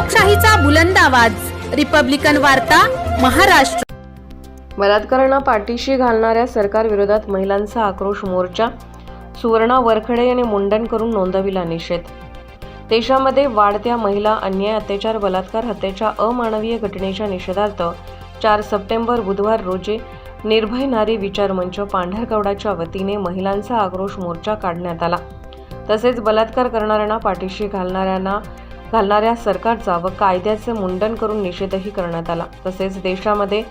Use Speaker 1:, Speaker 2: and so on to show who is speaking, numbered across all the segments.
Speaker 1: लोकशाहीचा बुलंद आवाज, रिपब्लिकन वार्ता, महाराष्ट्र।
Speaker 2: बलात्कारांना पाठीशी घालणाऱ्या सरकार विरोधात महिलांचा आक्रोश मोर्चा। सुवर्णा वरखडे यांनी मुंडन करून नोंदविला निषेध। देशामध्ये वाढत्या महिला अन्याय, अत्याचार, बलात्कार, हत्येच्या अमानवीय घटनेच्या निषेधार्थ 4 सप्टेंबर बुधवार रोजी निर्भय नारी विचार मंच पांढरकवडाच्या वतीने महिलांचा आक्रोश मोर्चा काढण्यात आला। तसेच बलात्कार करणाऱ्यांना पाठीशी घालणाऱ्या सरकारचा व कायद्याचे मुंडन करून निषेधही करण्यात आला। तसेच देशामध्ये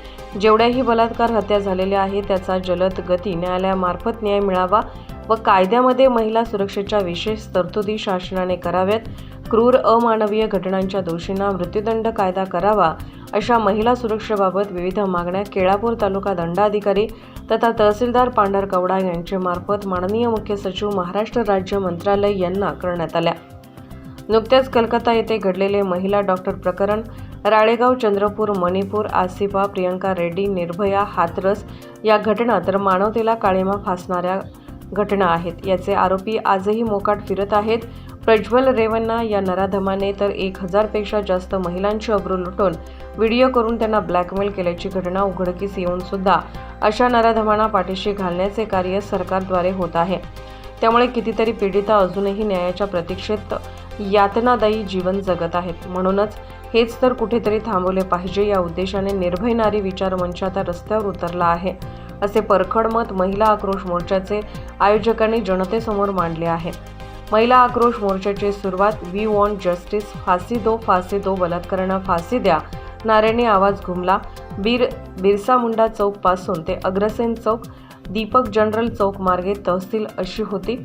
Speaker 2: जेवढ्याही बलात्कार, हत्या झालेल्या आहेत त्याचा जलद गती न्यायालयामार्फत न्याय मिळावा व कायद्यामध्ये महिला सुरक्षेच्या विशेष तरतुदी शासनाने कराव्यात। क्रूर अमानवीय घटनांच्या दोषींना मृत्यूदंड कायदा करावा अशा महिला सुरक्षेबाबत विविध मागण्या केळापूर तालुका दंडाधिकारी तथा तहसीलदार पांढरकवडा यांचे मार्फत माननीय मुख्य सचिव महाराष्ट्र राज्य मंत्रालय यांना करण्यात आल्या। नुकत्याच कलकत्ता येथे घडलेले महिला डॉक्टर प्रकरण, राळेगाव, चंद्रपूर, मणिपूर, आसिफा, प्रियंका रेड्डी, निर्भया, हाथरस या घटना तर मानवतेला काळिमा फासणाऱ्या घटना आहेत। याचे आरोपी आजही मोकाट फिरत आहेत। प्रज्वल रेवन्ना या नराधमाने तर 1000 पेक्षा जास्त महिलांची अब्रू लुटून व्हिडिओ करून त्यांना ब्लॅकमेल केल्याची घटना उघडकीस येऊन सुद्धा अशा नराधमांना पाठीशी घालण्याचे कार्य सरकारद्वारे होत आहे। त्यामुळे कितीतरी पीडिता अजूनही न्यायाच्या प्रतीक्षेत यातनादायी जीवन जगत आहेत। म्हणूनच हेच तर कुठेतरी थांबवले पाहिजे या उद्देशाने निर्भय नारी विचार मंच आता रस्त्यावर उतरला आहे, असे परखड मत महिला आक्रोश मोर्चाचे आयोजकांनी जनतेसमोर मांडले आहे। महिला आक्रोश मोर्चाची सुरुवात वी वॉन्ट जस्टिस, फाशी दो, बलात्कारांना फाशी द्या नाऱ्याने आवाज घुमला। बिरसा मुंडा चौक पासून ते अग्रसेन चौक, दीपक जनरल चौक मार्गे तहसील अशी होती।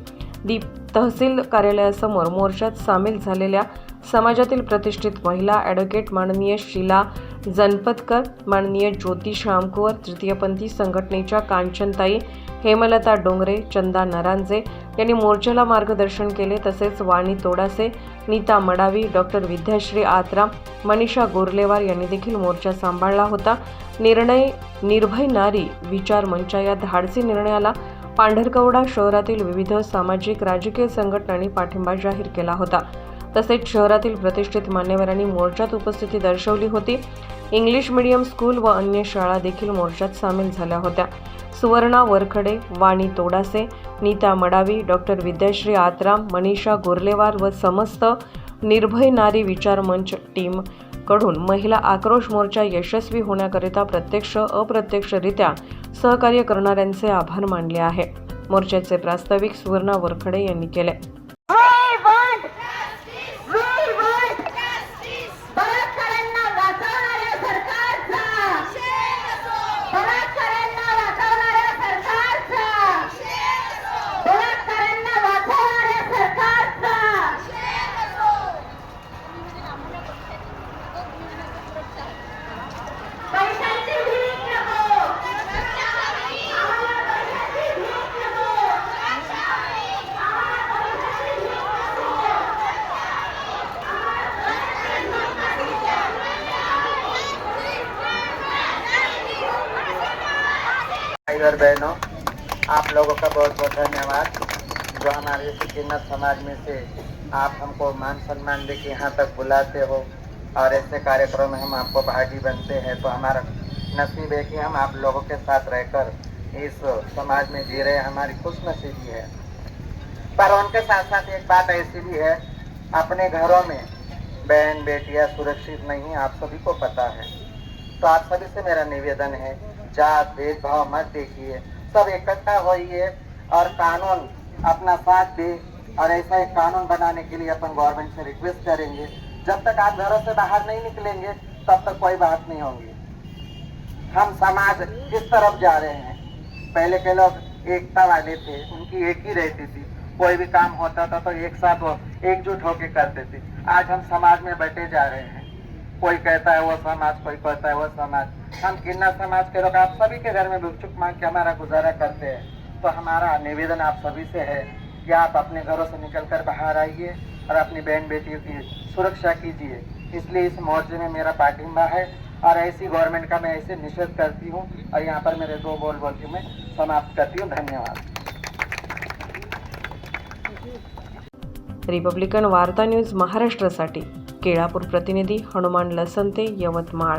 Speaker 2: तहसील कार्यालयासमोर मोर्चात सामील झालेल्या समाजातील प्रतिष्ठित महिला ॲडव्होकेट माननीय शीला जनपदकर, माननीय ज्योती श्यामकुवर, तृतीयपंथी संघटनेच्या कांचनताई, हेमलता डोंगरे, चंदा नरांजे यांनी मोर्चाला मार्गदर्शन केले। तसेच वाणी तोडासे, नीता मडावी, डॉक्टर विद्याश्री आत्राम, मनीषा गोरलेवार यांनी देखील मोर्चा सांभाळला होता। निर्भय नारी विचार मंच या धाडसी निर्णयाला पांढरकवडा शहरातील विविध सामाजिक राजकीय संघटनांनी पाठिंबा जाहीर केला होता। तसेच शहरातील प्रतिष्ठित मान्यवरांनी मोर्चात उपस्थिती दर्शवली होती। इंग्लिश मीडियम स्कूल व अन्य शाळा देखील मोर्चात सामील झाल्या होत्या। सुवर्णा वरखडे, वाणी तोडासे, नीता मडावी, डॉक्टर विद्याश्री आत्राम, मनीषा गोरलेवार व समस्त निर्भय नारी विचार मंच टीम कडून महिला आक्रोश मोर्चा यशस्वी होण्याकरिता प्रत्यक्ष अप्रत्यक्षरित्या सहकार्य करणाऱ्यांचे आभार मानले आहे। मोर्चाचे प्रास्ताविक सुवर्णा वरखडे यांनी केले।
Speaker 3: और बहनों, आप लोगों का बहुत बहुत धन्यवाद जो हमारे कीमत समाज में से आप हमको मान सम्मान दे के यहाँ तक बुलाते हो और ऐसे कार्यक्रम में हम आपको भागी बनते हैं। तो हमारा नसीब है कि हम आप लोगों के साथ रहकर इस समाज में जी रहे, हमारी खुशनसीबी है। पर उनके साथ साथ एक बात ऐसी भी है, अपने घरों में बहन बेटियां सुरक्षित नहीं, आप सभी को पता है। तो आप सभी से मेरा निवेदन है, जात भेदभाव मत देखिए, सब इकट्ठा होइए और कानून अपना साथ दे। और ऐसा एक कानून बनाने के लिए अपन गवर्नमेंट से रिक्वेस्ट करेंगे। जब तक आप घरों से बाहर नहीं निकलेंगे तब तक कोई बात नहीं होगी। हम समाज किस तरफ जा रहे हैं? पहले के लोग एकता वाले थे, उनकी एक ही रहती थी, कोई भी काम होता था तो एक साथ वो एकजुट होकर करते थे। आज हम समाज में बटे जा रहे हैं, कोई कहता है वो समाज, कोई कहता है वो समाज। हम किन्ना समाज के लोग आप सभी के घर में भिक्षुक मांग के हमारा गुजारा करते हैं। तो हमारा निवेदन आप सभी से है कि आप अपने घरों से निकलकर बाहर आइए और अपनी बहन बेटियों की सुरक्षा कीजिए। इसलिए इस मोर्चे में मेरा पाठिंबा है और ऐसी गवर्नमेंट का मैं ऐसे निषेध करती हूँ और यहाँ पर मेरे 2 बोल के मैं समाप्त करती हूँ। धन्यवाद।
Speaker 2: रिपब्लिकन वार्ता न्यूज महाराष्ट्रासाठी केळापूर प्रतिनिधी हनुमान लसंते, यवतमाळ.